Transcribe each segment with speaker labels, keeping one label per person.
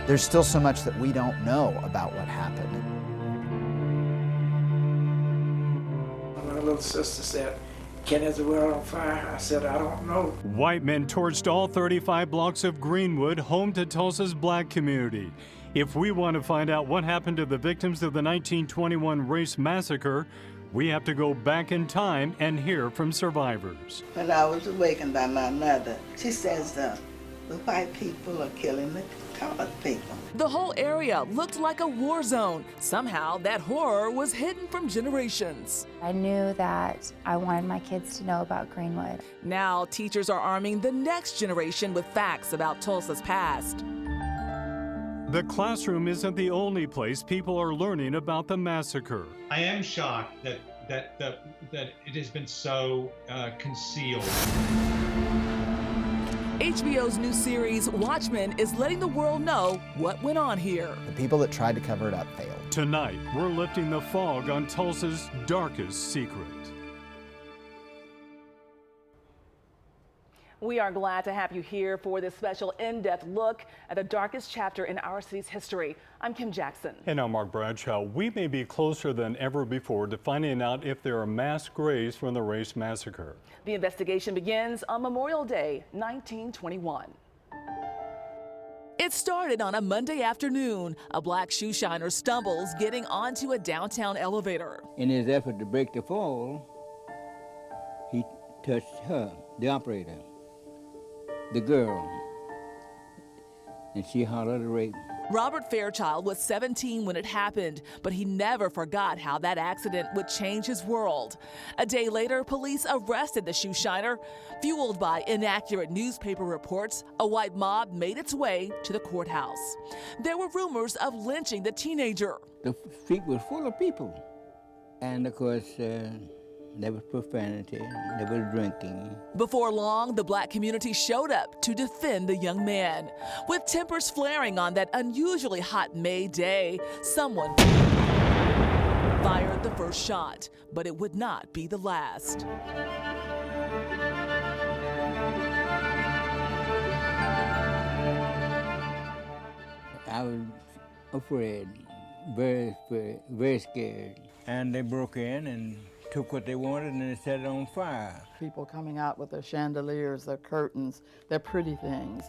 Speaker 1: There's still so much that we don't know about what happened.
Speaker 2: My little sister said, "Ken, is the world on fire?" I said, "I don't know."
Speaker 3: White men torched all 35 blocks of Greenwood, home to Tulsa's black community. If we want to find out what happened to the victims of the 1921 race massacre, we have to go back in time and hear from survivors.
Speaker 4: When I was awakened by my mother, she says the white people are killing the colored people.
Speaker 5: The whole area looked like a war zone. Somehow, that horror was hidden from generations.
Speaker 6: I knew that I wanted my kids to know about Greenwood.
Speaker 5: Now, teachers are arming the next generation with facts about Tulsa's past.
Speaker 3: The classroom isn't the only place people are learning about the massacre.
Speaker 7: I am shocked that it has been so concealed.
Speaker 5: HBO's new series, Watchmen, is letting the world know what went on here.
Speaker 1: The people that tried to cover it up failed.
Speaker 3: Tonight, we're lifting the fog on Tulsa's darkest secret.
Speaker 8: We are glad to have you here for this special in-depth look at the darkest chapter in our city's history. I'm Kim Jackson.
Speaker 3: And I'm Mark Bradshaw. We may be closer than ever before to finding out if there are mass graves from the race massacre.
Speaker 8: The investigation begins on Memorial Day, 1921.
Speaker 5: It started on a Monday afternoon. A black shoe shiner stumbles getting onto a downtown elevator.
Speaker 9: In his effort to break the fall, he touched her, the operator, the girl, and she hollered a rape.
Speaker 5: Robert Fairchild was 17 when it happened, but he never forgot how that accident would change his world. A day later, police arrested the shoe shiner. Fueled by inaccurate newspaper reports, a white mob made its way to the courthouse. There were rumors of lynching the teenager.
Speaker 9: The street was full of people, and of course, there was profanity, there was drinking.
Speaker 5: Before long, the black community showed up to defend the young man. With tempers flaring on that unusually hot May day, someone fired the first shot, but it would not be the last.
Speaker 9: I was afraid, very scared. And they broke in and took what they wanted and they set it on fire.
Speaker 10: People coming out with their chandeliers, their curtains, their pretty things.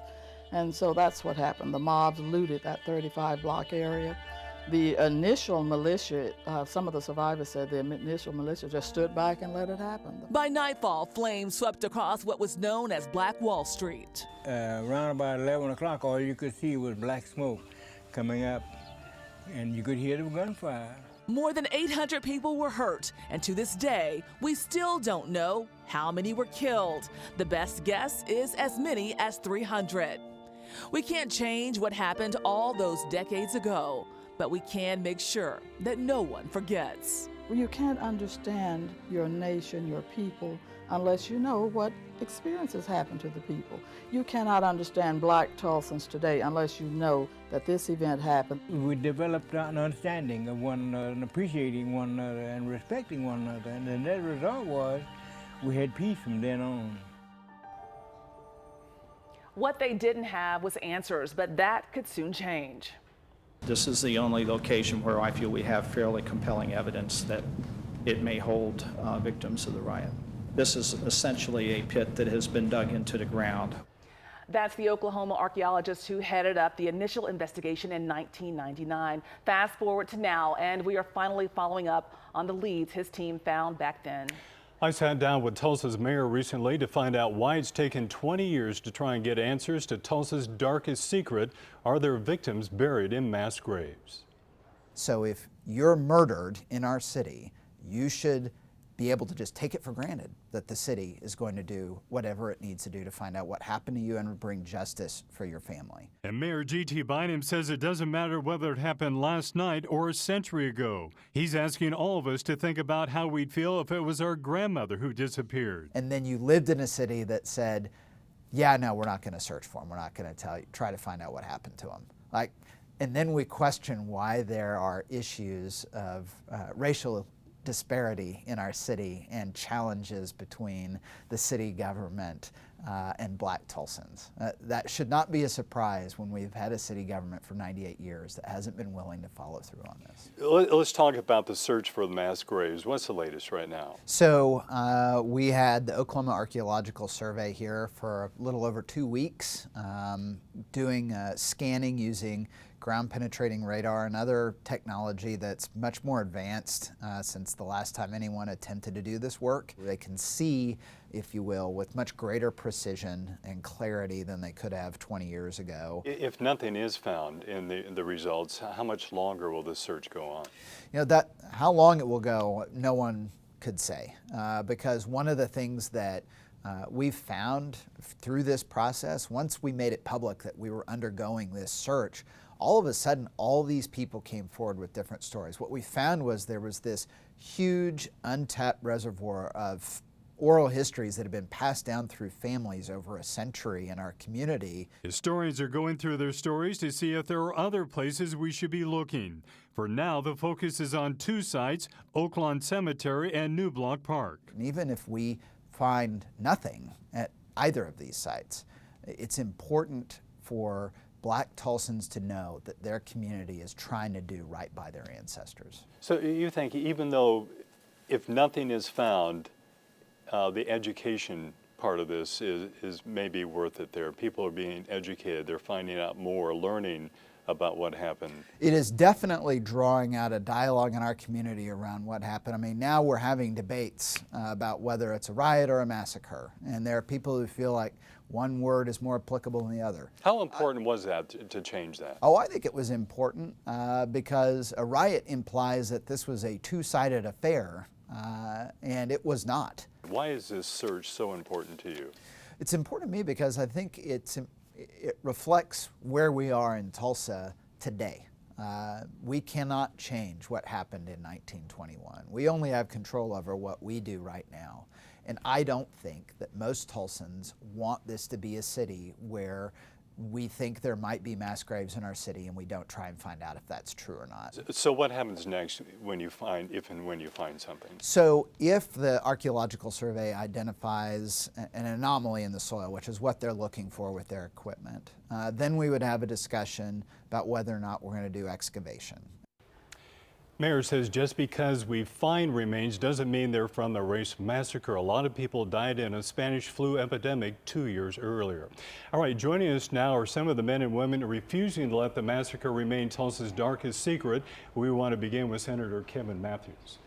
Speaker 10: And so that's what happened. The mobs looted that 35 block area. The initial militia, some of the survivors said the initial militia just stood back and let it happen.
Speaker 5: By nightfall, flames swept across what was known as Black Wall Street.
Speaker 9: Around about 11 o'clock, all you could see was black smoke coming up, and you could hear the gunfire.
Speaker 5: More than 800 people were hurt, and to this day, we still don't know how many were killed. The best guess is as many as 300. We can't change what happened all those decades ago, but we can make sure that no one forgets.
Speaker 10: You can't understand your nation, your people, unless you know what experiences happened to the people. You cannot understand black Tulsans today unless you know that this event happened.
Speaker 9: We developed an understanding of one another and appreciating one another and respecting one another, and the net result was we had peace from then on.
Speaker 8: What they didn't have was answers, but that could soon change.
Speaker 11: This is the only location where I feel we have fairly compelling evidence that it may hold victims of the riot. This is essentially a pit that has been dug into the ground.
Speaker 8: That's the Oklahoma archaeologist who headed up the initial investigation in 1999. Fast forward to now, and we are finally following up on the leads his team found back then.
Speaker 3: I sat down with Tulsa's mayor recently to find out why it's taken 20 years to try and get answers to Tulsa's darkest secret. Are there victims buried in mass graves?
Speaker 1: So if you're murdered in our city, you should be able to just take it for granted that the city is going to do whatever it needs to do to find out what happened to you and bring justice for your family.
Speaker 3: And Mayor G.T. Bynum says it doesn't matter whether it happened last night or a century ago. He's asking all of us to think about how we'd feel if it was our grandmother who disappeared.
Speaker 1: And then you lived in a city that said, yeah, no, we're not going to search for him. We're not going to try to find out what happened to him. And then we question why there are issues of racial disparity in our city and challenges between the city government and black Tulsans. That should not be a surprise when we've had a city government for 98 years that hasn't been willing to follow through on this.
Speaker 3: Let's talk about the search for the mass graves. What's the latest right now?
Speaker 1: So we had the Oklahoma Archaeological Survey here for a little over 2 weeks, doing scanning using ground penetrating radar and other technology that's much more advanced since the last time anyone attempted to do this work. They can see, if you will, with much greater precision and clarity than they could have 20 years ago.
Speaker 3: If nothing is found in the results, how much longer will this search go on?
Speaker 1: You know, how long it will go, no one could say, because one of the things that we've found through this process, once we made it public that we were undergoing this search, all of a sudden, all these people came forward with different stories. What we found was there was this huge untapped reservoir of oral histories that have been passed down through families over a century in our community.
Speaker 3: Historians are going through their stories to see if there are other places we should be looking. For now, the focus is on 2 sites, Oaklawn Cemetery and New Block Park.
Speaker 1: And even if we find nothing at either of these sites, it's important for black Tulsans to know that their community is trying to do right by their ancestors.
Speaker 3: So you think even though if nothing is found, the education part of this is maybe worth it there. People are being educated, they're finding out more, learning about what happened.
Speaker 1: It is definitely drawing out a dialogue in our community around what happened. I mean, now we're having debates about whether it's a riot or a massacre, and there are people who feel like one word is more applicable than the other.
Speaker 3: How important was that to change that?
Speaker 1: Oh, I think it was important because a riot implies that this was a two-sided affair, and it was not.
Speaker 3: Why is this search so important to you?
Speaker 1: It's important to me because I think it reflects where we are in Tulsa today. We cannot change what happened in 1921. We only have control over what we do right now. And I don't think that most Tulsans want this to be a city where we think there might be mass graves in our city and we don't try and find out if that's true or not.
Speaker 3: So what happens next when you find, if and when you find something?
Speaker 1: So if the archaeological survey identifies an anomaly in the soil, which is what they're looking for with their equipment, then we would have a discussion about whether or not we're going to do excavation.
Speaker 3: Mayor says just because we find remains doesn't mean they're from the race massacre. A lot of people died in a Spanish flu epidemic 2 years earlier. All right, joining us now are some of the men and women refusing to let the massacre remain Tulsa's darkest secret. We want to begin with Senator Kevin Matthews.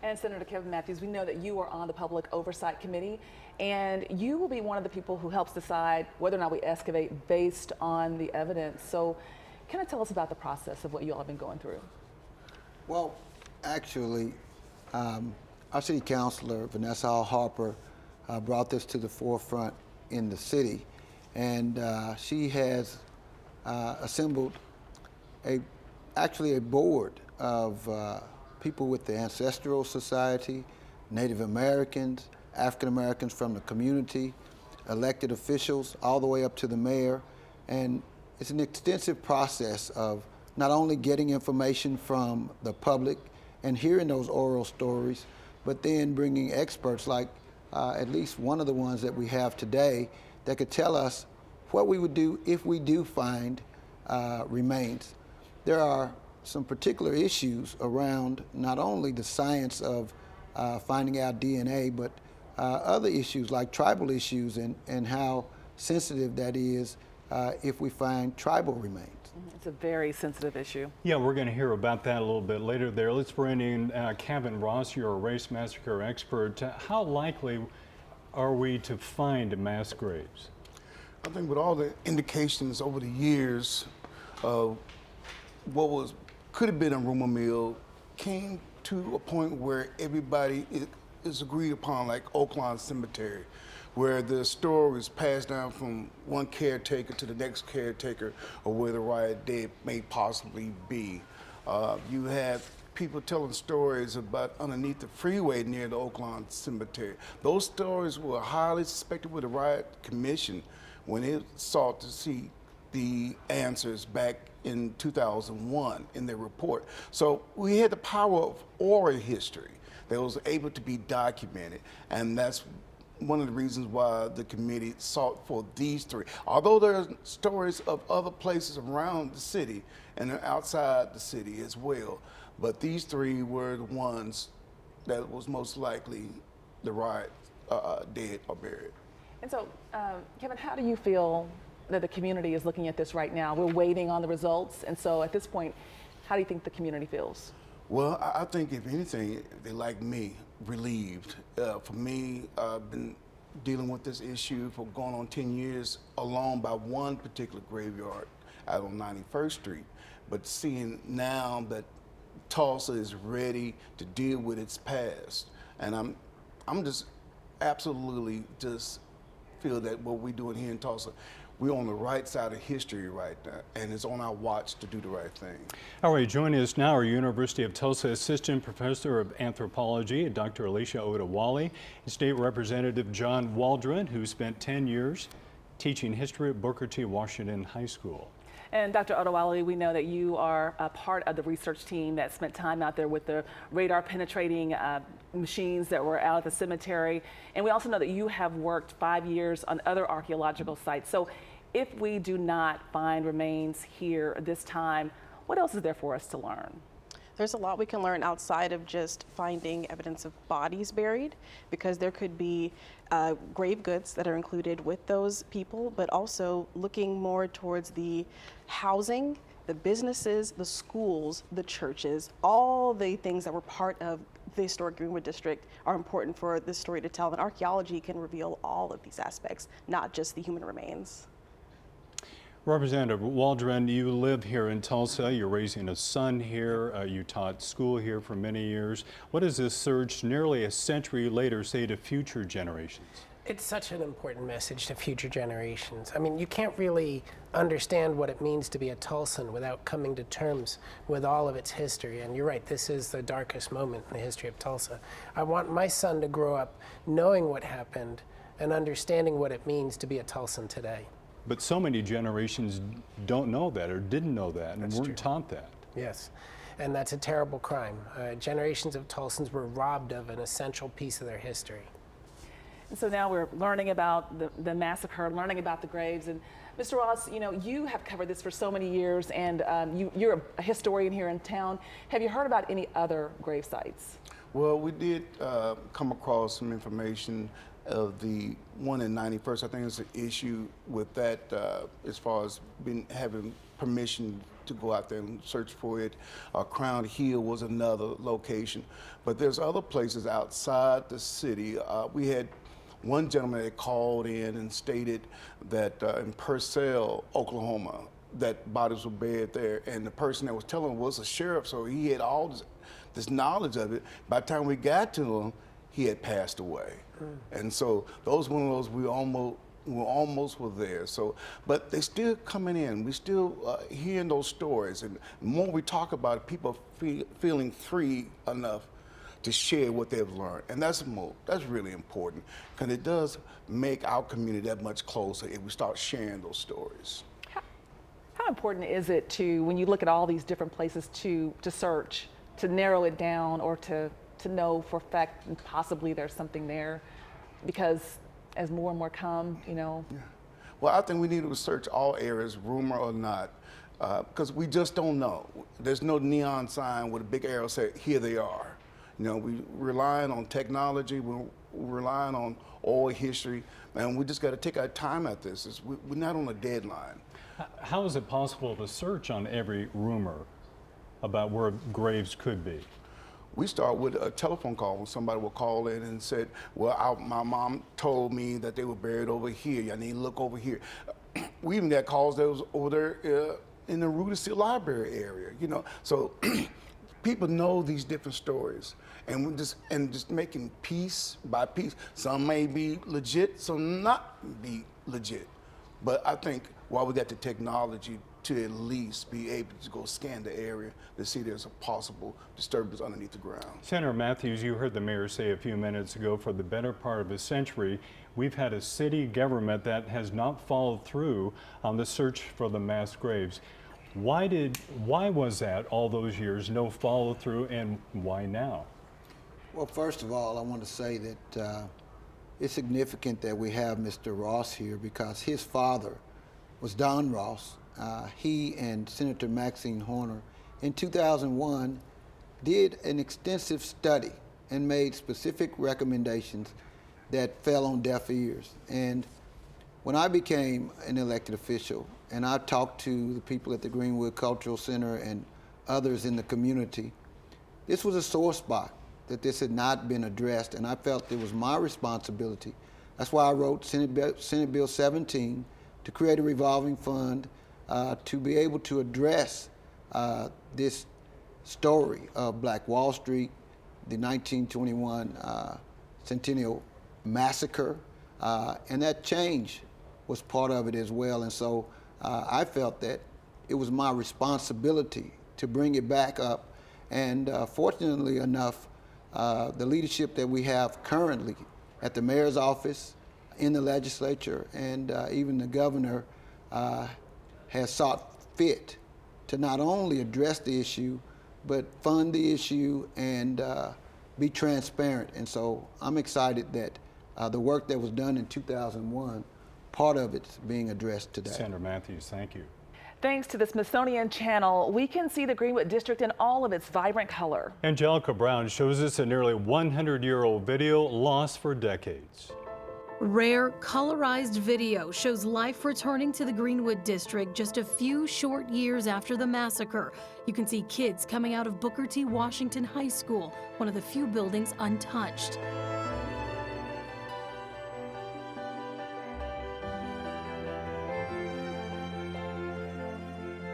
Speaker 8: And Senator Kevin Matthews, we know that you are on the Public Oversight Committee, and you will be one of the people who helps decide whether or not we excavate based on the evidence. So kind of tell us about the process of what you all have been going through.
Speaker 12: Well, actually, our city councilor, Vanessa Harper, brought this to the forefront in the city, and she has assembled actually a board of people with the Ancestral Society, Native Americans, African Americans from the community, elected officials, all the way up to the mayor, and it's an extensive process of not only getting information from the public and hearing those oral stories, but then bringing experts like at least one of the ones that we have today that could tell us what we would do if we do find remains. There are some particular issues around not only the science of finding out DNA, but other issues like tribal issues and how sensitive that is if we find tribal remains.
Speaker 8: It's a very sensitive issue.
Speaker 3: Yeah, we're going to hear about that a little bit later there. Let's bring in Kevin Ross, you're a race massacre expert. How likely are we to find mass graves?
Speaker 13: I think with all the indications over the years of what could have been a rumor mill came to a point where everybody is agreed upon, like Oaklawn Cemetery, where the story was passed down from one caretaker to the next caretaker of where the riot date may possibly be. You have people telling stories about underneath the freeway near the Oaklawn Cemetery. Those stories were highly suspected with the riot commission when it sought to see the answers back in 2001 in their report. So we had the power of oral history that was able to be documented, and that's one of the reasons why the committee sought for these three. Although there are stories of other places around the city and outside the city as well, but these three were the ones that was most likely the riot dead or buried.
Speaker 8: And so, Kevin, how do you feel that the community is looking at this right now? We're waiting on the results, and so at this point, how do you think the community feels?
Speaker 13: Well, I think if anything, they like me, relieved. For me, I've been dealing with this issue for going on 10 years alone by one particular graveyard out on 91st Street. But seeing now that Tulsa is ready to deal with its past, and I'm just absolutely just feel that what we're doing here in Tulsa, we're on the right side of history right now, and it's on our watch to do the right thing.
Speaker 3: All right, joining us now are University of Tulsa Assistant Professor of Anthropology, Dr. Alicia Odawale, and State Representative John Waldron, who spent 10 years teaching history at Booker T. Washington High School.
Speaker 8: And Dr. Odawale, we know that you are a part of the research team that spent time out there with the radar penetrating machines that were out at the cemetery. And we also know that you have worked 5 years on other archaeological sites. So if we do not find remains here this time, what else is there for us to learn?
Speaker 14: There's a lot we can learn outside of just finding evidence of bodies buried, because there could be grave goods that are included with those people, but also looking more towards the housing, the businesses, the schools, the churches, all the things that were part of the historic Greenwood District are important for this story to tell. And archaeology can reveal all of these aspects, not just the human remains.
Speaker 3: Representative Waldron, you live here in Tulsa. You're raising a son here. You taught school here for many years. What does this surge nearly a century later say to future generations?
Speaker 15: It's such an important message to future generations. I mean, you can't really understand what it means to be a Tulsan without coming to terms with all of its history. And you're right, this is the darkest moment in the history of Tulsa. I want my son to grow up knowing what happened and understanding what it means to be a Tulsan today.
Speaker 3: But so many generations don't know that or didn't know that and weren't taught that.
Speaker 15: Yes, and that's a terrible crime. Generations of Tulsans were robbed of an essential piece of their history.
Speaker 8: And so now we're learning about the massacre, learning about the graves. And Mr. Ross, you know, you have covered this for so many years, and you're a historian here in town. Have you heard about any other grave sites?
Speaker 13: Well, we did come across some information of the one in 91st. I think there's an issue with that as far as having permission to go out there and search for it. Crown Hill was another location. But there's other places outside the city. We had one gentleman that called in and stated that in Purcell, Oklahoma, that bodies were buried there. And the person that was telling him was a sheriff, so he had all this knowledge of it. By the time we got to him, he had passed away. And so those one of those we almost were there. So, but they still coming in. We still hearing those stories, and the more we talk about it, people feeling free enough to share what they've learned, and that's really important, because it does make our community that much closer if we start sharing those stories.
Speaker 8: How important is it to, when you look at all these different places to search, to narrow it down, or to know for a fact possibly there's something there, because as more and more come, you know?
Speaker 13: Yeah. Well, I think we need to search all areas, rumor or not, because we just don't know. There's no neon sign with a big arrow saying, here they are. You know, we're relying on technology, we're relying on oral history, and we just got to take our time at this. We're not on a deadline.
Speaker 3: How is it possible to search on every rumor about where graves could be?
Speaker 13: We start with a telephone call when somebody will call in and said, well, my mom told me that they were buried over here. I need to look over here. We even got calls that was over there in the Rudicy Library area, you know. So people know these different stories, and we're just making piece by piece. Some may be legit, some not be legit. But I think while we got the technology to at least be able to go scan the area to see there's a possible disturbance underneath the ground.
Speaker 3: Senator Matthews, you heard the mayor say a few minutes ago, for the better part of a century, we've had a city government that has not followed through on the search for the mass graves. Why was that all those years, no follow through, and why now?
Speaker 12: Well, first of all, I want to say that it's significant that we have Mr. Ross here because his father was Don Ross. He and Senator Maxine Horner in 2001 did an extensive study and made specific recommendations that fell on deaf ears. And when I became an elected official and I talked to the people at the Greenwood Cultural Center and others in the community, this was a sore spot that this had not been addressed, and I felt it was my responsibility. That's why I wrote Senate Bill 17 to create a revolving fund to be able to address this story of Black Wall Street, the 1921 Centennial Massacre, and that change was part of it as well. And so I felt that it was my responsibility to bring it back up. And fortunately enough, the leadership that we have currently at the mayor's office, in the legislature, and even the governor has sought fit to not only address the issue, but fund the issue and be transparent. And so I'm excited that the work that was done in 2001, part of it's being addressed today.
Speaker 3: Senator Matthews, thank you.
Speaker 5: Thanks to the Smithsonian Channel, we can see the Greenwood District in all of its vibrant color.
Speaker 3: Angelica Brown shows us a nearly 100-year-old video lost for decades.
Speaker 16: Rare, colorized video shows life returning to the Greenwood District just a few short years after the massacre. You can see kids coming out of Booker T. Washington High School, one of the few buildings untouched.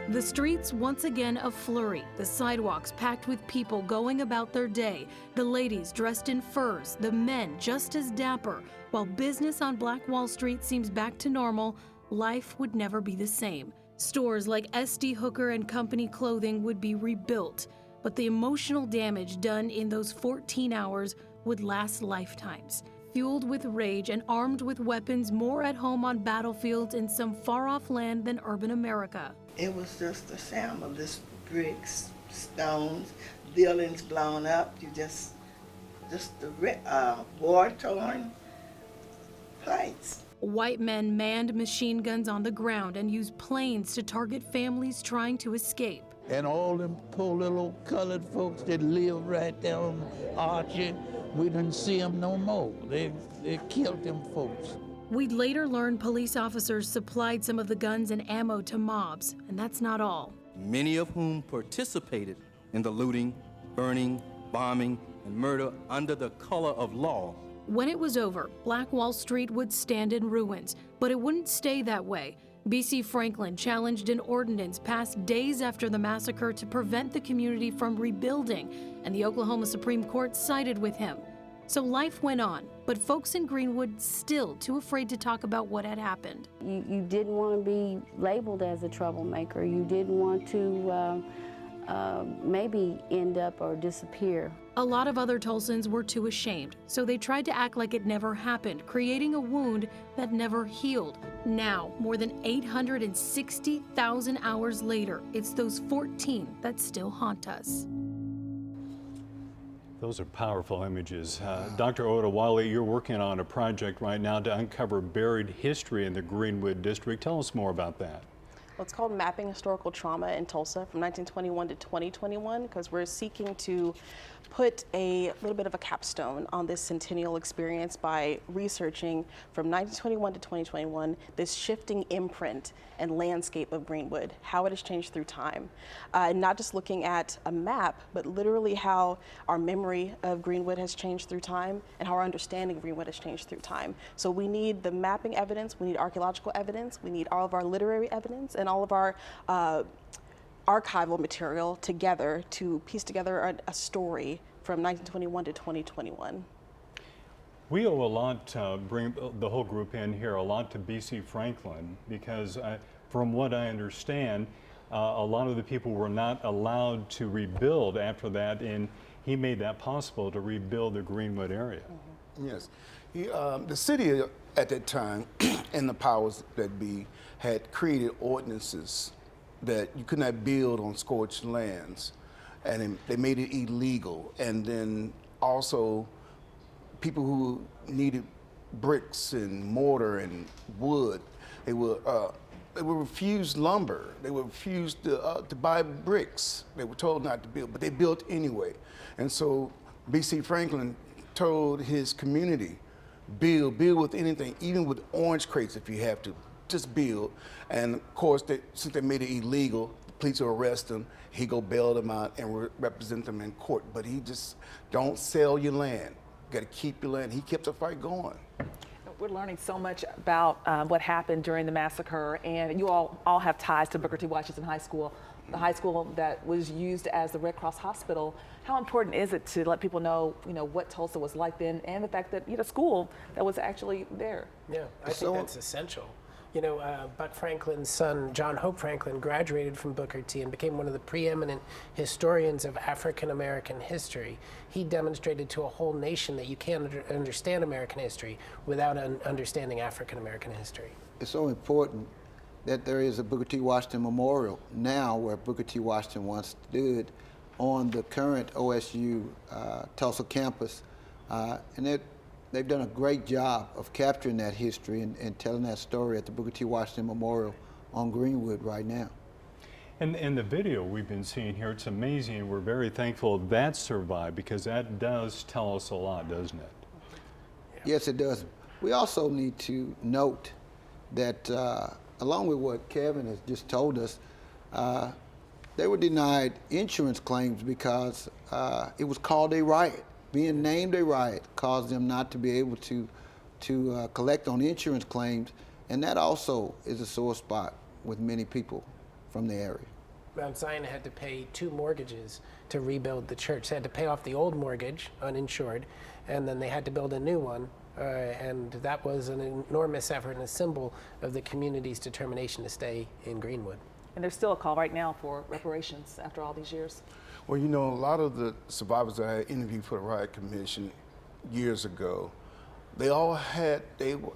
Speaker 16: The streets once again a flurry, the sidewalks packed with people going about their day, the ladies dressed in furs, the men just as dapper. While business on Black Wall Street seems back to normal, life would never be the same. Stores like S.D. Hooker and Company clothing would be rebuilt, but the emotional damage done in those 14 hours would last lifetimes. Fueled with rage and armed with weapons more at home on battlefields in some far-off land than urban America.
Speaker 4: It was just a shambles, bricks, stones, buildings blown up. Just the war-torn plates.
Speaker 16: White men manned machine guns on the ground and used planes to target families trying to escape.
Speaker 17: And all them poor little colored folks that live right there on Archie, we didn't see them no more. They killed them folks.
Speaker 16: We'd later learn police officers supplied some of the guns and ammo to mobs, and that's not all.
Speaker 18: Many of whom participated in the looting, burning, bombing, and murder under the color of law.
Speaker 16: When it was over, Black Wall Street would stand in ruins, but it wouldn't stay that way. B.C. Franklin challenged an ordinance passed days after the massacre to prevent the community from rebuilding, and the Oklahoma Supreme Court sided with him. So life went on, but folks in Greenwood still too afraid to talk about what had happened.
Speaker 19: You didn't want to be labeled as a troublemaker. You didn't want to maybe end up or disappear.
Speaker 16: A lot of other Tulsans were too ashamed, so they tried to act like it never happened, creating a wound that never healed. Now, more than 860,000 hours later, it's those 14 that still haunt us.
Speaker 3: Those are powerful images. Dr. Oda Wally, you're working on a project right now to uncover buried history in the Greenwood District. Tell us more about that.
Speaker 14: Well, it's called Mapping Historical Trauma in Tulsa from 1921 to 2021 because we're seeking to put a little bit of a capstone on this centennial experience by researching from 1921 to 2021 this shifting imprint and landscape of Greenwood, how it has changed through time. Not just looking at a map, but literally how our memory of Greenwood has changed through time and how our understanding of Greenwood has changed through time. So we need the mapping evidence, we need archaeological evidence, we need all of our literary evidence and all of our archival material together to piece together a story from 1921 to 2021.
Speaker 3: We owe a lot, bring the whole group in here, a lot to B.C. Franklin because from what I understand, a lot of the people were not allowed to rebuild after that, and he made that possible to rebuild the Greenwood area.
Speaker 13: Mm-hmm. Yes. The city at that time and the powers that be had created ordinances that you could not build on scorched lands, and they made it illegal. And then also people who needed bricks and mortar and wood. They would refuse lumber. They would refuse to buy bricks. They were told not to build, but they built anyway. And so B.C. Franklin told his community, build with anything, even with orange crates if you have to, just build. And of course, since they made it illegal, the police will arrest them. He go bail them out and represent them in court. But he just, don't sell your land. You gotta keep your land. He kept the fight going.
Speaker 8: We're learning so much about what happened during the massacre, and you all have ties to Booker T. Washington High School, the high school that was used as the Red Cross hospital. How important is it to let people know, what Tulsa was like then, and the fact that you had a school that was actually there?
Speaker 15: Yeah, I think that's essential. Buck Franklin's son, John Hope Franklin, graduated from Booker T and became one of the preeminent historians of African American history. He demonstrated to a whole nation that you can't understand American history without understanding African American history.
Speaker 12: It's so important that there is a Booker T. Washington Memorial now where Booker T. Washington once stood on the current OSU Tulsa campus. And they've done a great job of capturing that history and telling that story at the Booker T. Washington Memorial on Greenwood right now.
Speaker 3: And the video we've been seeing here, it's amazing. We're very thankful that survived, because that does tell us a lot, doesn't it?
Speaker 12: Yes, it does. We also need to note that along with what Kevin has just told us, they were denied insurance claims because it was called a riot. Being named a riot caused them not to be able to collect on insurance claims, and that also is a sore spot with many people from the area.
Speaker 15: Mount Zion had to pay 2 mortgages to rebuild the church. They had to pay off the old mortgage, uninsured, and then they had to build a new one, and that was an enormous effort and a symbol of the community's determination to stay in Greenwood.
Speaker 8: And there's still a call right now for reparations after all these years.
Speaker 13: Well, a lot of the survivors that I interviewed for the Riot Commission years ago, they were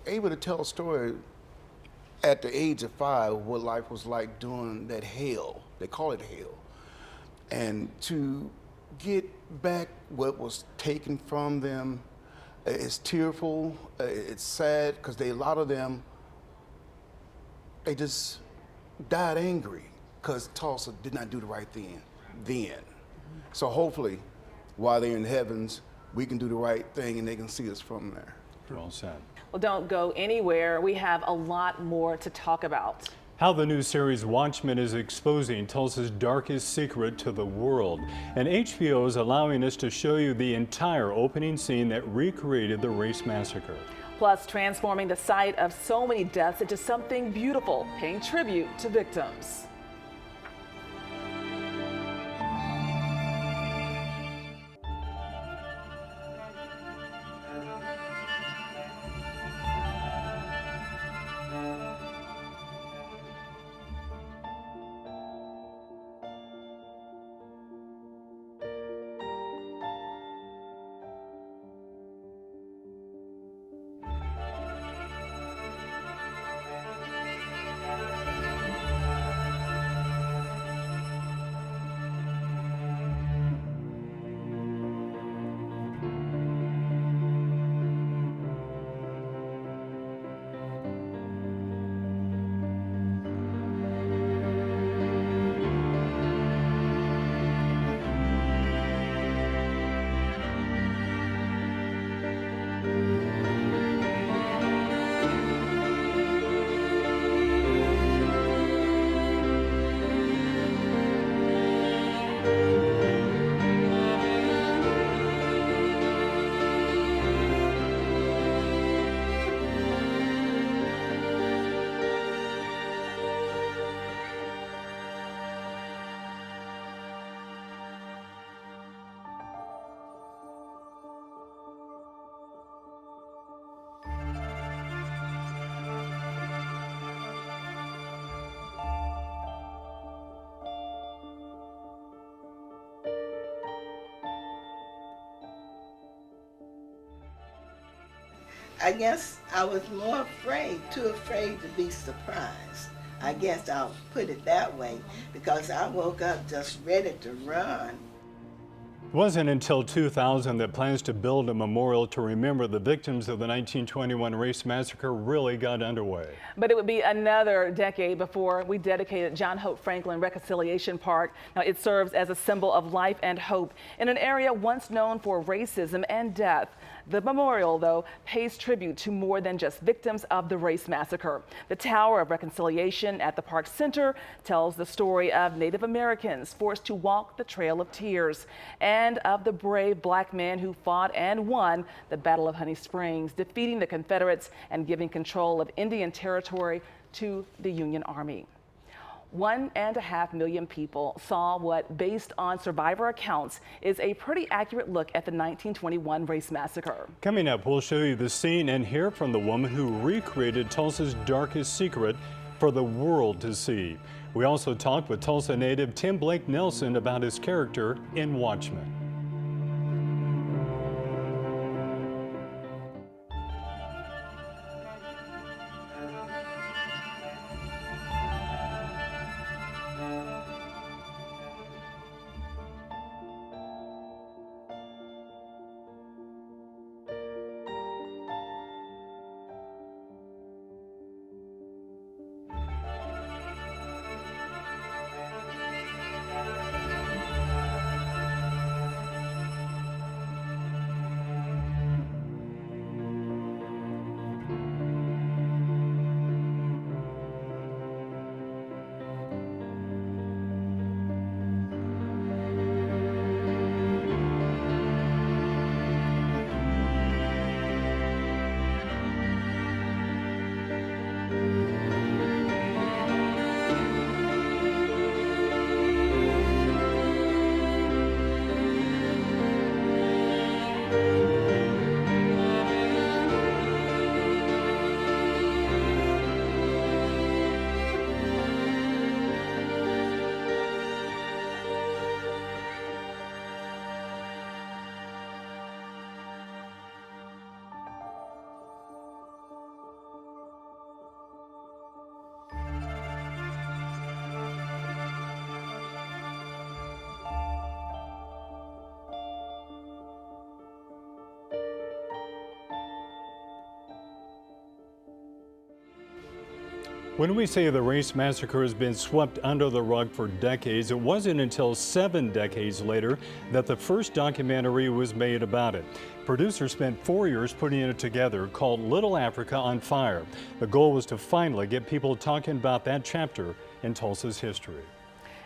Speaker 13: able to tell a story at the age of 5 what life was like during that hell. They call it hell. And to get back what was taken from them, it's tearful, it's sad, because a lot of them, they just died angry because Tulsa did not do the right thing then. So hopefully, while they're in the heavens, we can do the right thing and they can see us from there.
Speaker 3: Well said.
Speaker 8: Well, don't go anywhere. We have a lot more to talk about.
Speaker 3: How the new series Watchmen is exposing Tulsa's darkest secret to the world. And HBO is allowing us to show you the entire opening scene that recreated the race massacre.
Speaker 8: Plus, transforming the site of so many deaths into something beautiful, paying tribute to victims.
Speaker 4: I guess I was more too afraid to be surprised. I guess I'll put it that way, because I woke up just ready to run.
Speaker 3: It wasn't until 2000 that plans to build a memorial to remember the victims of the 1921 race massacre really got underway.
Speaker 8: But it would be another decade before we dedicated John Hope Franklin Reconciliation Park. Now, it serves as a symbol of life and hope in an area once known for racism and death. The memorial, though, pays tribute to more than just victims of the race massacre. The Tower of Reconciliation at the Park Center tells the story of Native Americans forced to walk the Trail of Tears and of the brave black men who fought and won the Battle of Honey Springs, defeating the Confederates and giving control of Indian Territory to the Union Army. 1.5 million people saw what, based on survivor accounts, is a pretty accurate look at the 1921 race massacre.
Speaker 3: Coming up, we'll show you the scene and hear from the woman who recreated Tulsa's darkest secret for the world to see. We also talked with Tulsa native Tim Blake Nelson about his character in Watchmen. When we say the race massacre has been swept under the rug for decades, it wasn't until 7 decades later that the first documentary was made about it. Producers spent 4 years putting it together, called Little Africa on Fire. The goal was to finally get people talking about that chapter in Tulsa's history.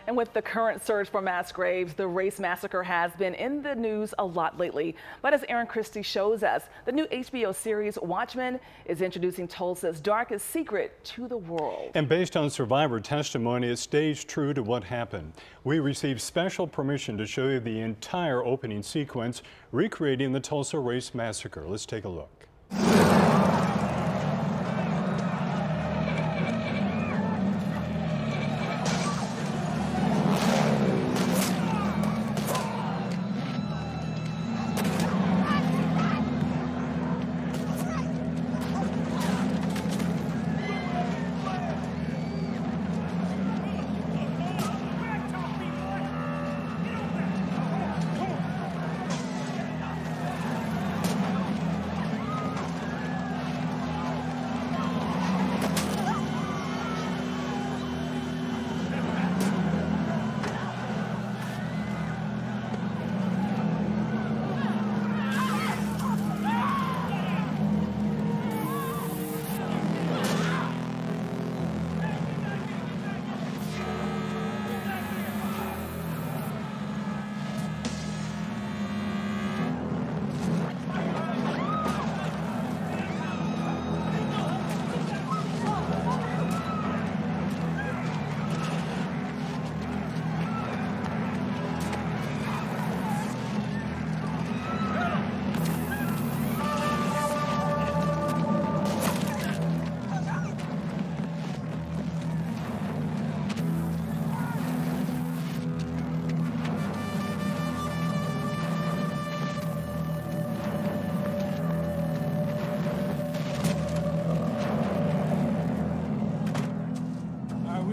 Speaker 8: And with the current surge for mass graves, the race massacre has been in the news a lot lately. But as Aaron Christie shows us, the new HBO series Watchmen is introducing Tulsa's darkest secret to the world.
Speaker 3: And based on survivor testimony, it stays true to what happened. We received special permission to show you the entire opening sequence recreating the Tulsa race massacre. Let's take a look.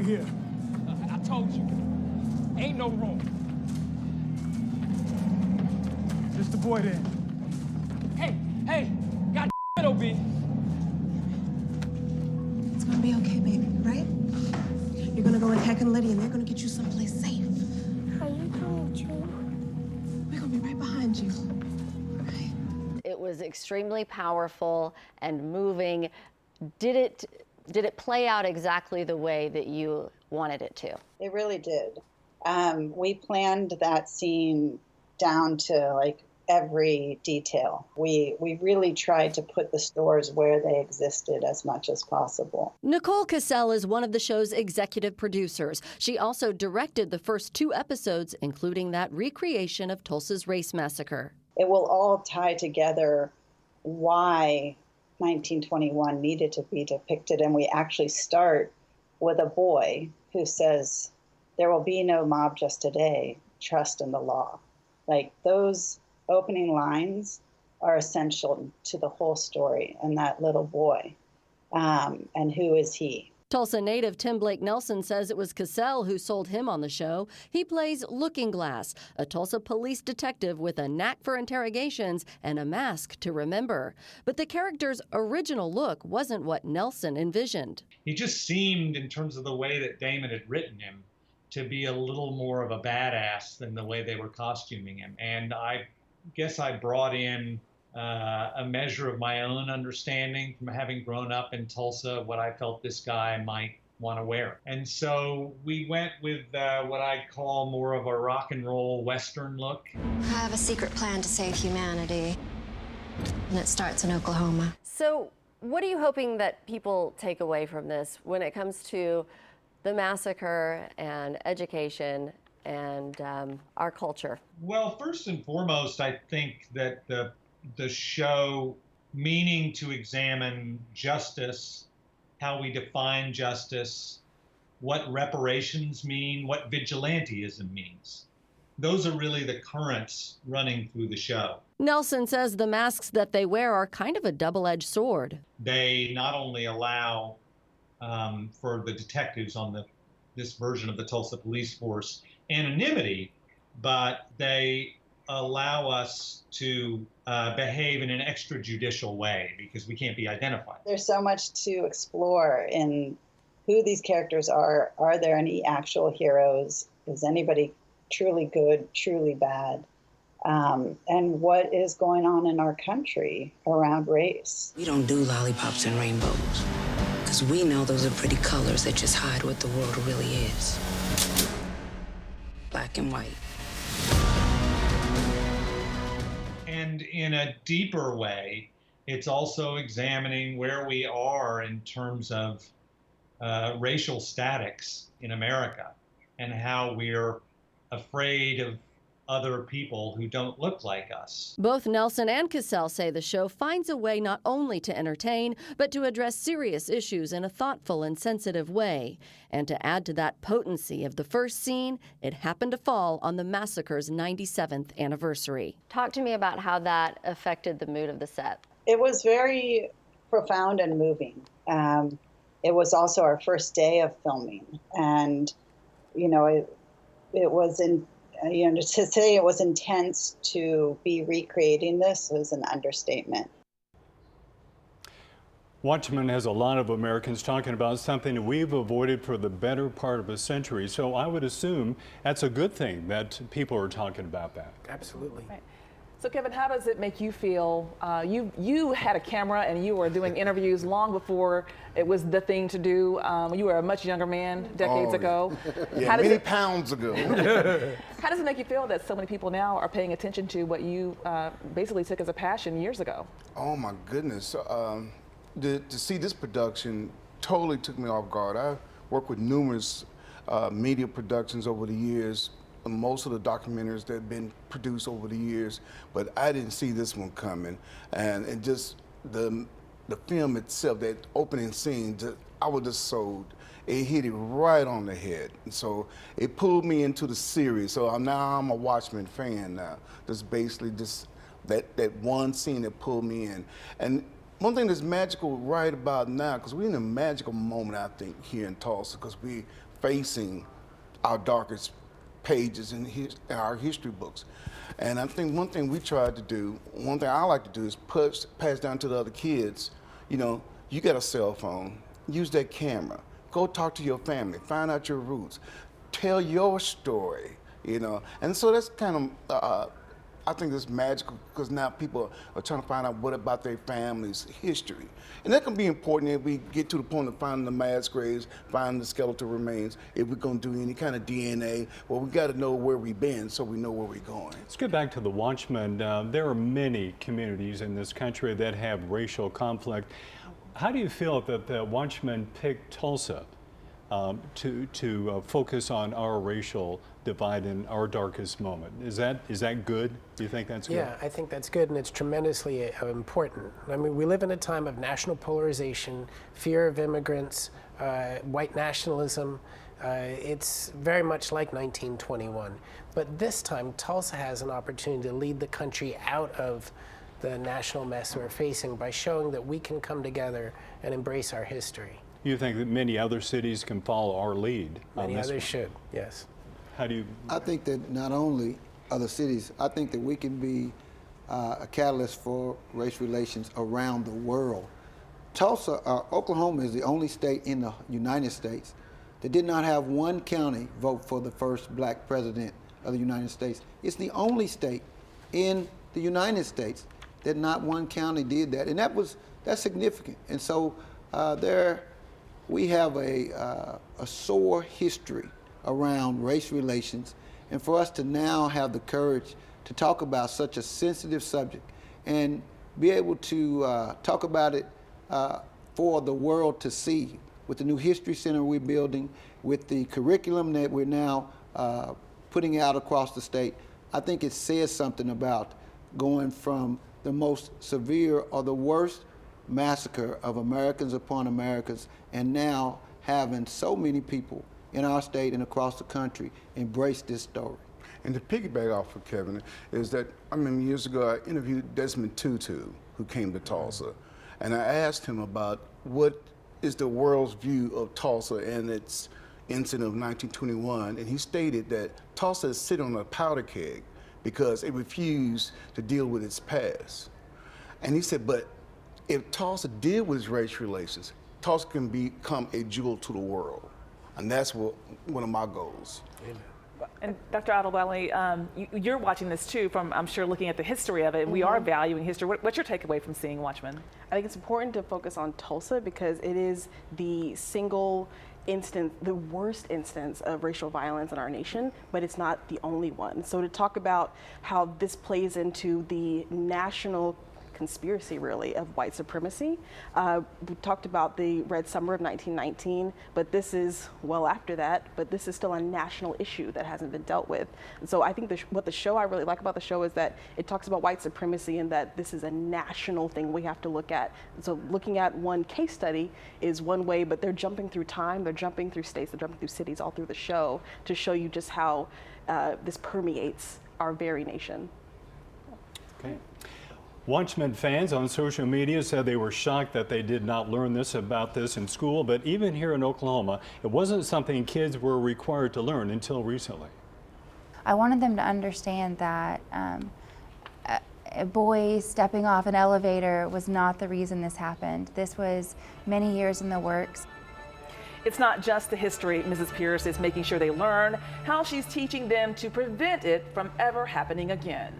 Speaker 20: Here. I told you, ain't no room. the boy then.
Speaker 21: Hey, got OB.
Speaker 22: It's gonna be okay, baby, right? You're gonna go and Heck and Liddy, and they're gonna get you someplace safe.
Speaker 23: Are you coming too?
Speaker 22: We're gonna be right behind you.
Speaker 24: It was extremely powerful and moving. Did it play out exactly the way that you wanted it to?
Speaker 25: It really did. We planned that scene down to like every detail. We really tried to put the stores where they existed as much as possible.
Speaker 24: Nicole Cassell is one of the show's executive producers. She also directed the first 2 episodes, including that recreation of Tulsa's race massacre.
Speaker 25: It will all tie together why 1921 needed to be depicted, and we actually start with a boy who says, "There will be no mob just today, trust in the law." Like, those opening lines are essential to the whole story and that little boy. And who is he?
Speaker 24: Tulsa native Tim Blake Nelson says it was Cassell who sold him on the show. He plays Looking Glass, a Tulsa police detective with a knack for interrogations and a mask to remember. But the character's original look wasn't what Nelson envisioned.
Speaker 7: He just seemed, in terms of the way that Damon had written him, to be a little more of a badass than the way they were costuming him. And I guess I brought in a measure of my own understanding from having grown up in Tulsa, what I felt this guy might want to wear. And so we went with what I call more of a rock and roll Western look.
Speaker 23: I have a secret plan to save humanity, and it starts in Oklahoma.
Speaker 24: So what are you hoping that people take away from this when it comes to the massacre and education and our culture?
Speaker 7: Well, first and foremost, I think that the show, meaning to examine justice, how we define justice, what reparations mean, what vigilantism means. Those are really the currents running through the show.
Speaker 24: Nelson says the masks that they wear are kind of a double-edged sword.
Speaker 7: They not only allow for the detectives on this version of the Tulsa police force anonymity, but they allow us to behave in an extrajudicial way because we can't be identified.
Speaker 25: There's so much to explore in who these characters are. Are there any actual heroes? Is anybody truly good, truly bad? And what is going on in our country around race?
Speaker 26: We don't do lollipops and rainbows because we know those are pretty colors that just hide what the world really is. Black and white.
Speaker 7: And in a deeper way, it's also examining where we are in terms of racial statics in America and how we're afraid of other people who don't look like us.
Speaker 24: Both Nelson and Cassell say the show finds a way not only to entertain, but to address serious issues in a thoughtful and sensitive way. And to add to that potency of the first scene, it happened to fall on the massacre's 97th anniversary. Talk to me about how that affected the mood of the set.
Speaker 25: It was very profound and moving. It was also our first day of filming. And, you know, it was to say it was intense to be recreating this was an understatement.
Speaker 3: Watchmen has a lot of Americans talking about something that we've avoided for the better part of a century. So I would assume that's a good thing that people are talking about that.
Speaker 15: Absolutely.
Speaker 8: Right. So Kevin, how does it make you feel? You had a camera and you were doing interviews long before it was the thing to do. You were a much younger man decades ago.
Speaker 13: Yeah, many pounds ago.
Speaker 8: How does it make you feel that so many people now are paying attention to what you basically took as a passion years ago?
Speaker 13: Oh my goodness. To see this production totally took me off guard. I worked with numerous media productions over the years, most of the documentaries that have been produced over the years, but I didn't see this one coming. And just the film itself, that opening scene, I was just sold. It hit it right on the head. And so it pulled me into the series. So now I'm a Watchmen fan now. Just basically just that one scene that pulled me in. And one thing that's magical right about now, because we're in a magical moment, I think, here in Tulsa, because we're facing our darkest pages in our history books. And I think one thing we tried to do, one thing I like to do is pass down to the other kids, you know, you got a cell phone, use that camera, go talk to your family, find out your roots, tell your story, you know. And so that's kind of, I think it's magical because now people are trying to find out what about their family's history. And that can be important if we get to the point of finding the mass graves, finding the skeletal remains, if we're going to do any kind of DNA. Well, we got to know where we've been so we know where we're going.
Speaker 3: Let's get back to the Watchmen. There are many communities in this country that have racial conflict. How do you feel that the Watchmen picked Tulsa to focus on our racial divide in our darkest moment? Is that good? Do you think that's good?
Speaker 15: Yeah, I think that's good, and it's tremendously important. I mean, we live in a time of national polarization, fear of immigrants, white nationalism. It's very much like 1921. But this time, Tulsa has an opportunity to lead the country out of the national mess we're facing by showing that we can come together and embrace our history.
Speaker 3: You think that many other cities can follow our lead?
Speaker 15: Many others should, yes.
Speaker 3: How do you?
Speaker 12: I think that not only other cities, I think that we can be a catalyst for race relations around the world. Tulsa, Oklahoma is the only state in the United States that did not have one county vote for the first black president of the United States. It's the only state in the United States that not one county did that, and that's significant. And so we have a sore history around race relations, and for us to now have the courage to talk about such a sensitive subject and be able to talk about it for the world to see with the new History Center we're building, with the curriculum that we're now putting out across the state, I think it says something about going from the most severe or the worst massacre of Americans upon Americans, and now having so many people in our state and across the country embrace this story.
Speaker 13: And to piggyback off of Kevin, is that, I mean, years ago I interviewed Desmond Tutu, who came to Tulsa, and I asked him about what is the world's view of Tulsa and its incident of 1921, and he stated that Tulsa is sitting on a powder keg because it refused to deal with its past. And he said, but if Tulsa deal with its race relations, Tulsa can become a jewel to the world. And that's one of my goals.
Speaker 8: And Dr. Adewale, you're watching this too from, I'm sure, looking at the history of it. We are valuing history. What's your takeaway from seeing Watchmen?
Speaker 14: I think it's important to focus on Tulsa because it is the single instance, the worst instance of racial violence in our nation, but it's not the only one. So to talk about how this plays into the national conspiracy, really, of white supremacy. We talked about the Red Summer of 1919, but this is well after that, but this is still a national issue that hasn't been dealt with. And so I think what the show I really like about the show is that it talks about white supremacy and that this is a national thing we have to look at. So looking at one case study is one way, but they're jumping through time, they're jumping through states, they're jumping through cities all through the show to show you just how this permeates our very nation.
Speaker 3: Okay. Watchmen fans on social media said they were shocked that they did not learn about this in school, but even here in Oklahoma, it wasn't something kids were required to learn until recently.
Speaker 1: I wanted them to understand that a boy stepping off an elevator was not the reason this happened. This was many years in the works.
Speaker 8: It's not just the history Mrs. Pierce is making sure they learn, how she's teaching them to prevent it from ever happening again.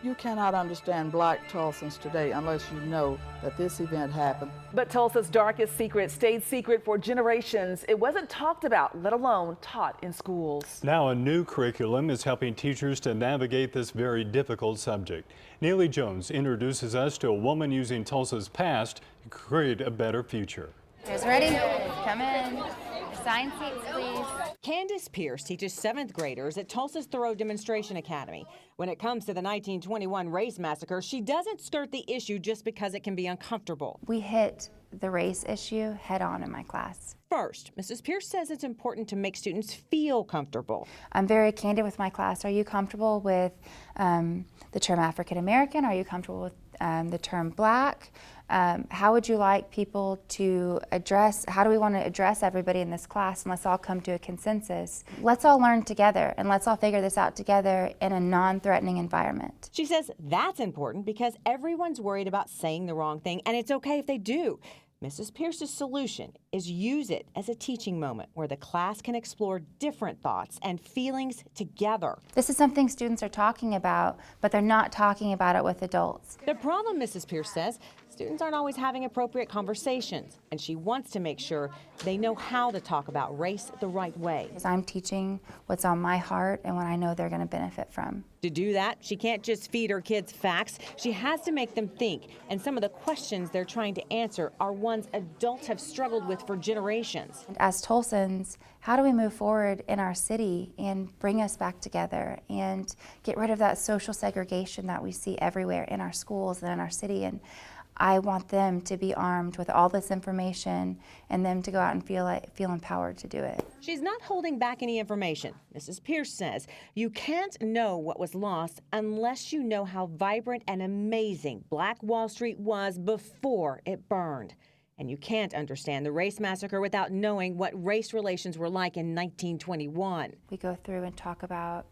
Speaker 2: You cannot understand Black Tulsans today unless you know that this event happened.
Speaker 8: But Tulsa's darkest secret stayed secret for generations. It wasn't talked about, let alone taught in schools.
Speaker 3: Now a new curriculum is helping teachers to navigate this very difficult subject. Neely Jones introduces us to a woman using Tulsa's past to create a better future.
Speaker 1: Who's ready? Come in. Assigned seats, please.
Speaker 5: Candace Pierce teaches 7th graders at Tulsa's Thoreau Demonstration Academy. When it comes to the 1921 race massacre, she doesn't skirt the issue just because it can be uncomfortable.
Speaker 1: We hit the race issue head on in my class.
Speaker 5: First, Mrs. Pierce says it's important to make students feel comfortable.
Speaker 1: I'm very candid with my class. Are you comfortable with the term African American? Are you comfortable with the term Black? How would you like people to address, how do we want to address everybody in this class, and let's all come to a consensus. Let's all learn together and let's all figure this out together in a non-threatening environment.
Speaker 5: She says that's important because everyone's worried about saying the wrong thing, and it's okay if they do. Mrs. Pierce's solution is use it as a teaching moment where the class can explore different thoughts and feelings together.
Speaker 1: This is something students are talking about, but they're not talking about it with adults.
Speaker 5: The problem, Mrs. Pierce says, students aren't always having appropriate conversations, and she wants to make sure they know how to talk about race the right way.
Speaker 1: I'm teaching what's on my heart and what I know they're going to benefit from.
Speaker 5: To do that, she can't just feed her kids facts. She has to make them think, and some of the questions they're trying to answer are ones adults have struggled with for generations.
Speaker 1: And as Tulsans, how do we move forward in our city and bring us back together and get rid of that social segregation that we see everywhere in our schools and in our city? And I want them to be armed with all this information and them to go out and feel empowered to do it.
Speaker 5: She's not holding back any information. Mrs. Pierce says you can't know what was lost unless you know how vibrant and amazing Black Wall Street was before it burned. And you can't understand the race massacre without knowing what race relations were like in 1921.
Speaker 1: We go through and talk about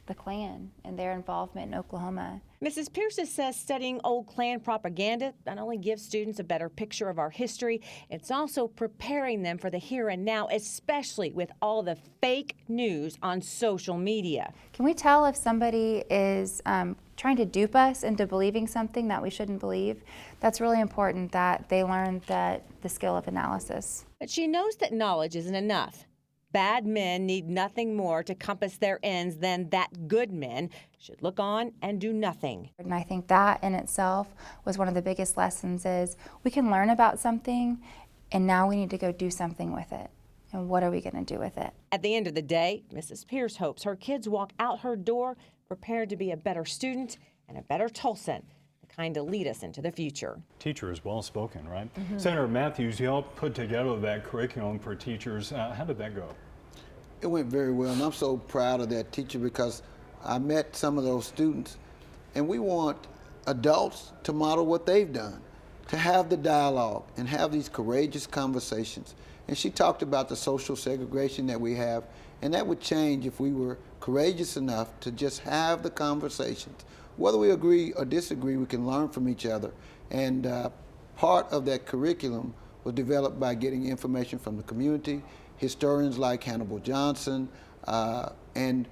Speaker 1: the Klan and their involvement in Oklahoma.
Speaker 5: Mrs. Pierce says studying old Klan propaganda not only gives students a better picture of our history, it's also preparing them for the here and now, especially with all the fake news on social media.
Speaker 1: Can we tell if somebody is trying to dupe us into believing something that we shouldn't believe? That's really important that they learn the skill of analysis.
Speaker 5: But she knows that knowledge isn't enough. Bad men need nothing more to compass their ends than that good men should look on and do nothing.
Speaker 1: And I think that in itself was one of the biggest lessons is we can learn about something and now we need to go do something with it. And what are we going to do with it?
Speaker 5: At the end of the day, Mrs. Pierce hopes her kids walk out her door prepared to be a better student and a better Tulsan, the kind to lead us into the future.
Speaker 3: Teacher is well spoken, right? Senator Matthews, you helped put together that curriculum for teachers. How did that go?
Speaker 12: It went very well, and I'm so proud of that teacher because I met some of those students, and we want adults to model what they've done, to have the dialogue and have these courageous conversations. And she talked about the social segregation that we have, and that would change if we were courageous enough to just have the conversations. Whether we agree or disagree, we can learn from each other. And part of that curriculum was developed by getting information from the community, historians like Hannibal Johnson, and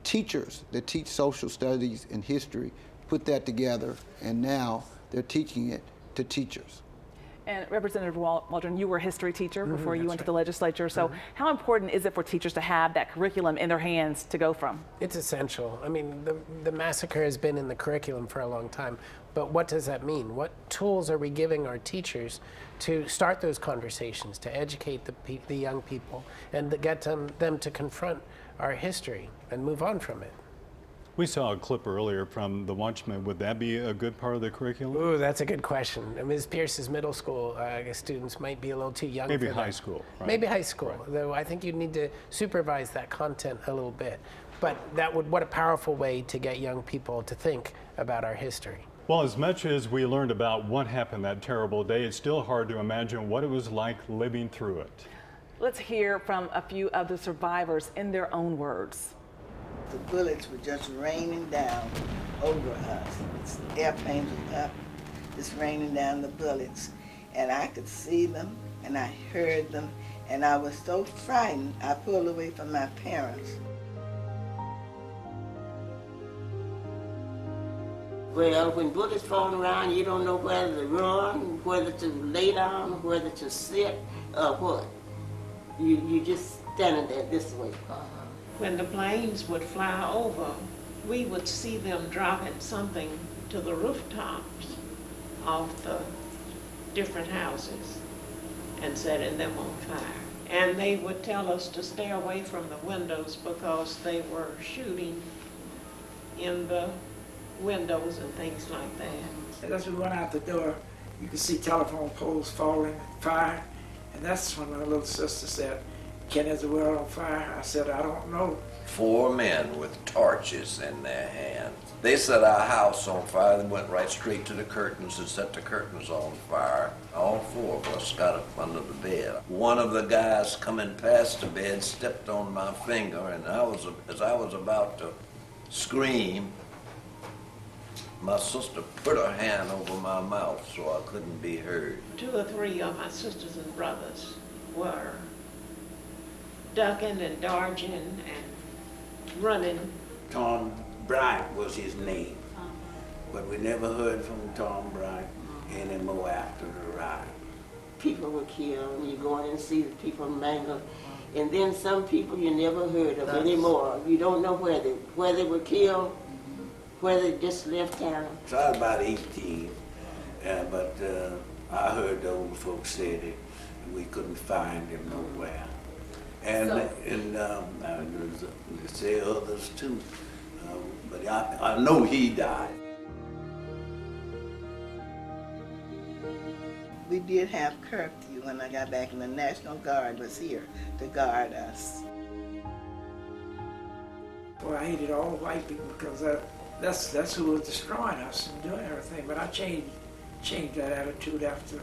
Speaker 12: teachers that teach social studies and history put that together, and now they're teaching it to teachers.
Speaker 8: And Representative Waldron, you were a history teacher before you went to the legislature. So how important is it for teachers to have that curriculum in their hands to go from?
Speaker 15: It's essential. I mean, the massacre has been in the curriculum for a long time, but what does that mean? What tools are we giving our teachers to start those conversations, to educate the young people, and to get them to confront our history and move on from it?
Speaker 3: We saw a clip earlier from The Watchmen. Would that be a good part of the curriculum?
Speaker 15: Ooh, that's a good question. Ms. Pierce's middle school students might be a little too young
Speaker 3: Maybe
Speaker 15: for
Speaker 3: high
Speaker 15: that.
Speaker 3: school. Right?
Speaker 15: Maybe high school, though I think you need to supervise that content a little bit. But what a powerful way to get young people to think about our history.
Speaker 3: Well, as much as we learned about what happened that terrible day, it's still hard to imagine what it was like living through it.
Speaker 8: Let's hear from a few of the survivors in their own words.
Speaker 4: The bullets were just raining down over us. The airplanes were up, just raining down the bullets. And I could see them, and I heard them, and I was so frightened, I pulled away from my parents.
Speaker 6: Well, when bullets falling around, you don't know whether to run, whether to lay down, whether to sit, or what. You just standing there this way.
Speaker 9: When the planes would fly over, we would see them dropping something to the rooftops of the different houses and setting them on fire. And they would tell us to stay away from the windows because they were shooting in the windows and things like that.
Speaker 21: As we went out the door, you could see telephone poles falling, fire, and that's when my little sister said, "Ken, is the world on fire?" I said, "I don't know."
Speaker 10: 4 men with torches in their hands. They set our house on fire. They went right straight to the curtains and set the curtains on fire. All 4 of us got up under the bed. One of the guys coming past the bed stepped on my finger, and as I was about to scream, my sister put her hand over my mouth so I couldn't be heard.
Speaker 9: 2 or 3 of my sisters and brothers were ducking and dodging and running.
Speaker 11: Tom Bryant was his name, but we never heard from Tom Bryant anymore after the riot.
Speaker 6: People were killed, and you go in and see the people mangled. And then some people you never heard of anymore. You don't know where they were killed, where they just left town.
Speaker 11: So I was about 18, but I heard the old folks say that we couldn't find him nowhere. And they say others too, but I know he died.
Speaker 4: We did have curfew when I got back, and the National Guard was here to guard us.
Speaker 21: Well, I hated all white people because that's who was destroying us and doing everything. But I changed that attitude after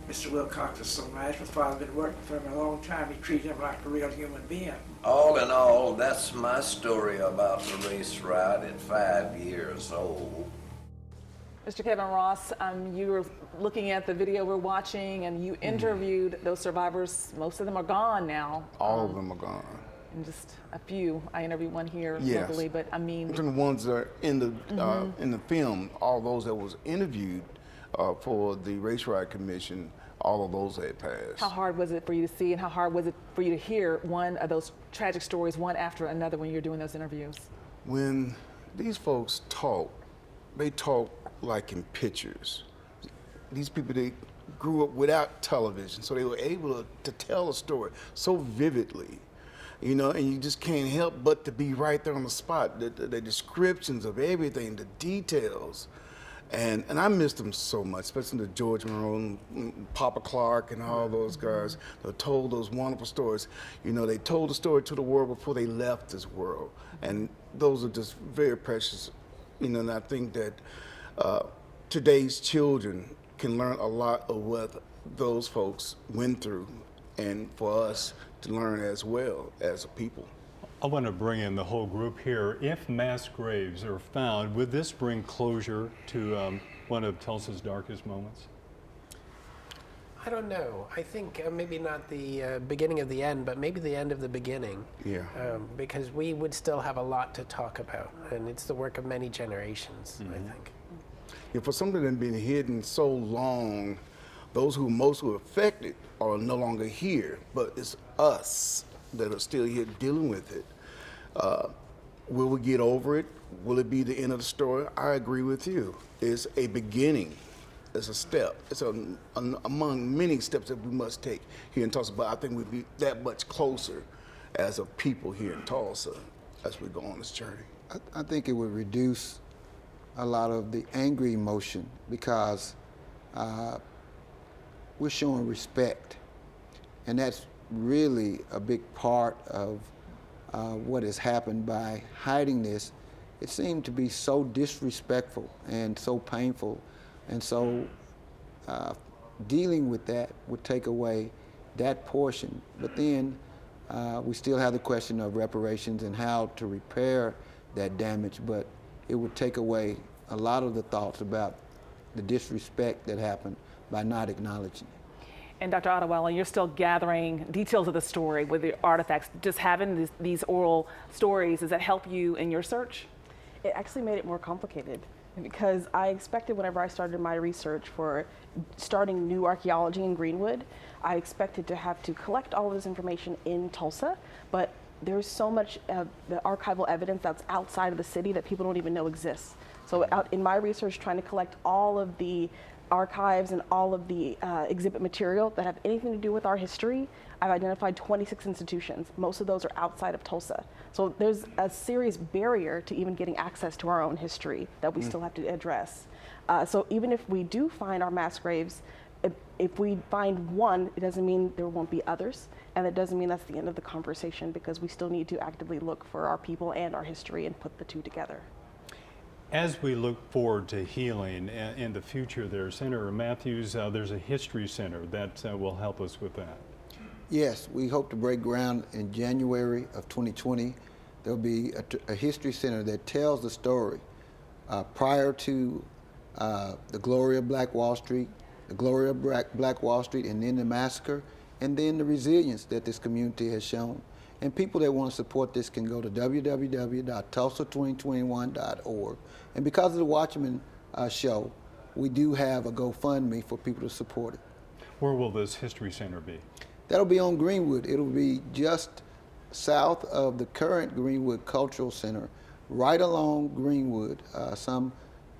Speaker 21: Mr. Wilcox was so nice. My father had been working for him a long time. He treated him like a real human being.
Speaker 10: All in all, that's my story about the race riot at 5 years old.
Speaker 8: Mr. Kevin Ross, you were looking at the video we're watching, and you interviewed those survivors. Most of them are gone now.
Speaker 13: All of them are gone.
Speaker 8: And just a few. I interviewed one here
Speaker 13: Yes.
Speaker 8: locally, but I mean,
Speaker 13: the ones that are in the film, all those that was interviewed for the Race Riot Commission, all of those had passed.
Speaker 8: how hard was it for you to see, and how hard was it for you to hear one of those tragic stories, one after another, when you're doing those interviews?
Speaker 13: When these folks talk, they talk like in pictures. These people, they grew up without television, so they were able to tell a story so vividly, you know, and you just can't help but to be right there on the spot. The descriptions of everything, the details. And I missed them so much, especially the George Monroe, Papa Clark, and all those guys that told those wonderful stories. You know, they told the story to the world before they left this world. And those are just very precious, you know, and I think that today's children can learn a lot of what those folks went through, and for us to learn as well as a people.
Speaker 3: I want to bring in the whole group here. If mass graves are found, would this bring closure to one of Tulsa's darkest moments?
Speaker 15: I don't know. I think maybe not the beginning of the end, but maybe the end of the beginning.
Speaker 13: Yeah.
Speaker 15: Because we would still have a lot to talk about, and it's the work of many generations, I think.
Speaker 13: Yeah, for something that had been hidden so long, those who most were affected are no longer here, but it's us that are still here dealing with it. Will we get over it? Will it be the end of the story? I agree with you. It's a beginning. It's a step. It's among many steps that we must take here in Tulsa, but I think we'd be that much closer as a people here in Tulsa as we go on this journey.
Speaker 12: I think it would reduce a lot of the angry emotion because we're showing respect, and that's really a big part of what has happened by hiding this. It seemed to be so disrespectful and so painful, and so dealing with that would take away that portion. But then we still have the question of reparations and how to repair that damage, but it would take away a lot of the thoughts about the disrespect that happened by not acknowledging it.
Speaker 8: And Dr. Ottawala, you're still gathering details of the story with the artifacts. Just having these oral stories, does that help you in your search?
Speaker 14: It actually made it more complicated Because I expected whenever I started my research for starting new archaeology in Greenwood, I expected to have to collect all of this information in Tulsa, but there's so much of the archival evidence that's outside of the city that people don't even know exists. So out in my research, trying to collect all of the archives and all of the exhibit material that have anything to do with our history, I've identified 26 institutions. Most of those are outside of Tulsa. So there's a serious barrier to even getting access to our own history that we still have to address. So even if we do find our mass graves, if we find one, it doesn't mean there won't be others. And it doesn't mean that's the end of the conversation, because we still need to actively look for our people and our history and put the two together.
Speaker 3: As we look forward to healing in the future there, Senator Matthews, there's a history center that will help us with that.
Speaker 12: Yes, we hope to break ground in January of 2020. There'll be a history center that tells the story prior to the glory of Black Wall Street, the glory of Black Wall Street, and then the massacre, and then the resilience that this community has shown. And people that want to support this can go to www.tulsa2021.org. And because of the Watchman show, we do have a GoFundMe for people to support it.
Speaker 3: Where will this history center be?
Speaker 12: That'll be on Greenwood. It'll be just south of the current Greenwood Cultural Center, right along Greenwood, some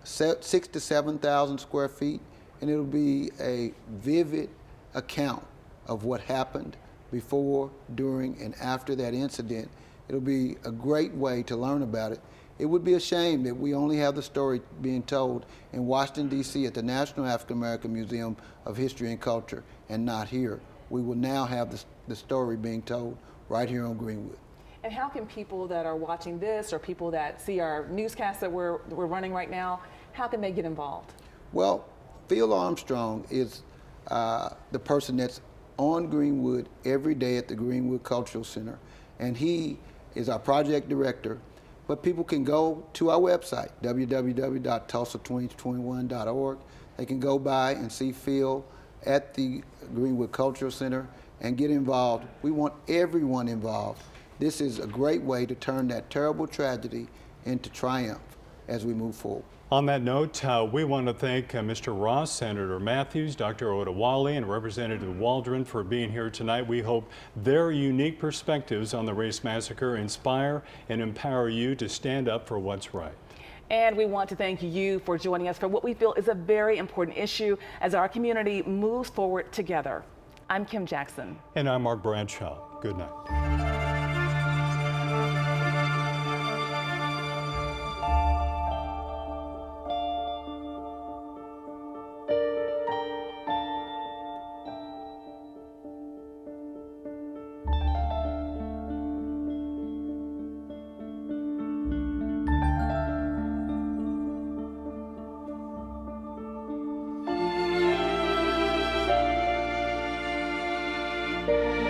Speaker 12: 6,000 to 7,000 square feet, and it'll be a vivid account of what happened before, during, and after that incident. It'll be a great way to learn about it. It would be a shame that we only have the story being told in Washington, D.C. at the National African American Museum of History and Culture and not here. We will now have the story being told right here on Greenwood.
Speaker 8: And how can people that are watching this, or people that see our newscast that we're running right now, how can they get involved?
Speaker 12: Well, Phil Armstrong is the person that's on Greenwood every day at the Greenwood Cultural Center, and he is our project director. But people can go to our website, www.tulsa2021.org. They can go by and see Phil at the Greenwood Cultural Center and get involved. We want everyone involved. This is a great way to turn that terrible tragedy into triumph as we move forward.
Speaker 3: On that note, we want to thank Mr. Ross, Senator Matthews, Dr. Odawale, and Representative Waldron for being here tonight. We hope their unique perspectives on the race massacre inspire and empower you to stand up for what's right.
Speaker 8: And we want to thank you for joining us for what we feel is a very important issue as our community moves forward together. I'm Kim Jackson.
Speaker 3: And I'm Mark Bradshaw. Good night.
Speaker 16: Thank you.